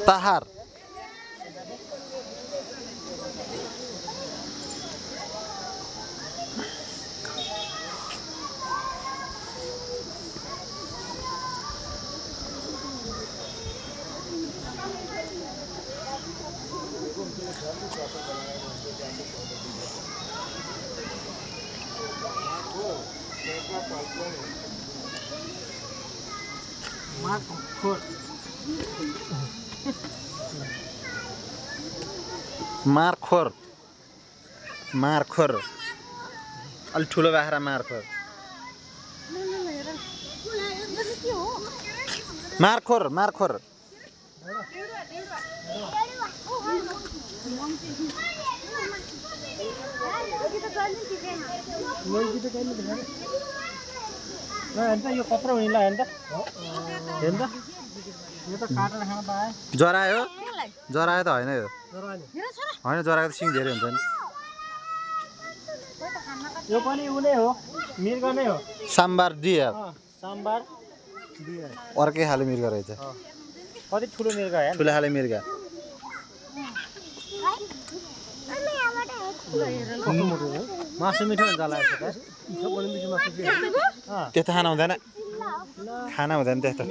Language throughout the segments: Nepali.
ताहार मार्खोर मार्खोर अलि ठुलो बाख्रा मार्खोर मार्खोर मार्खोर यो कत्रो हुनेला हेर्नु त यो त काटेर खान पाए जरायो जरायो त होइन यो होइन जराको त सिङ धेरै हुन्छ नि यो पनि उले हो मृग नै हो साम्बार डियर साम्बार डियर अर्कै खाले मृग रहेछ कति ठुलो मृग हो ठुलो खाले मृग मासु मिठो हुन्छ होला त्यस्तो खाना हुँदैन खाना हुँदैन त्यस्तो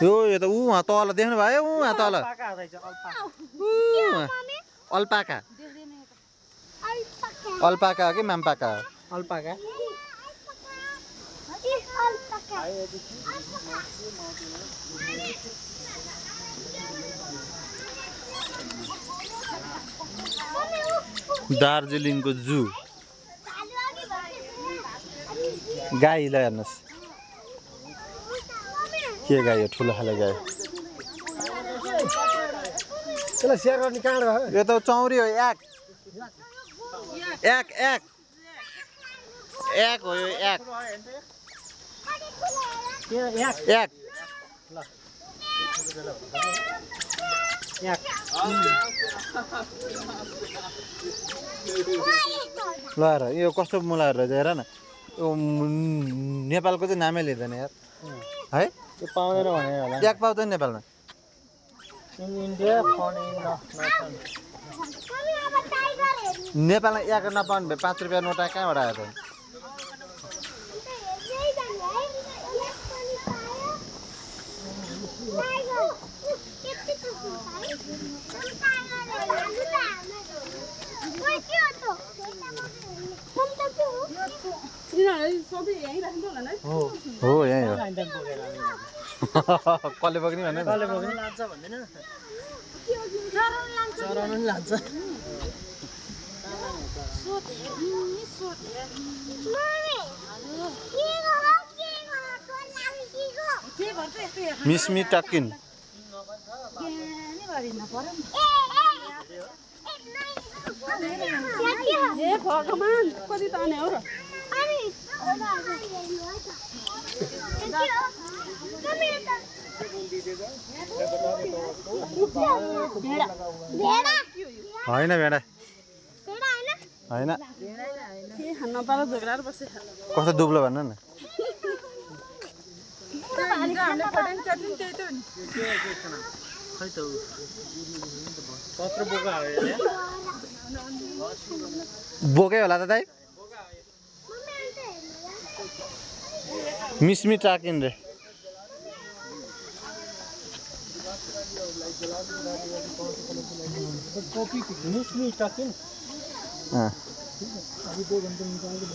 यो त ऊ वहाँ तल देख्नु भयो ऊ वहाँ तल अल्पाका अल्पाका हो कि माम्पाका हो अल्पाका दार्जिलिङको जू गाई ल हेर्नुहोस् के गाई हो ठुलो खाले गाई त्यसलाई सेयर गर्ने कहाँ गयो यो त चौरी हो एक एक एक एक हो यो एक एक ल हेर यो कस्तो मुलाहरू रहेछ हेर न यो नेपालको चाहिँ नामै लिँदैन यार है त्यो पाउँदैन भनेर होला एक पाउँदैन नेपालमा इन इन्डिया फन्ड इन नेपालमा एक नपाउनु भए 5 रुपियाँ नोटा कहाँबाट आयो त हो यहीँ हो कसले बोक्ने भन्ने कसले बोक्ने लान्छ भन्दैन चराउनु नि लान्छ मिस्मी टक्किन ए भगवान कति ताने हो र होइन भेडा होइन कस्तो दुब्लो भन्नु न बोकै होला त दाइ मिस्मी टाकिन रे मिस्मी टकिन हाँ अभी 2 घंटे निकाल के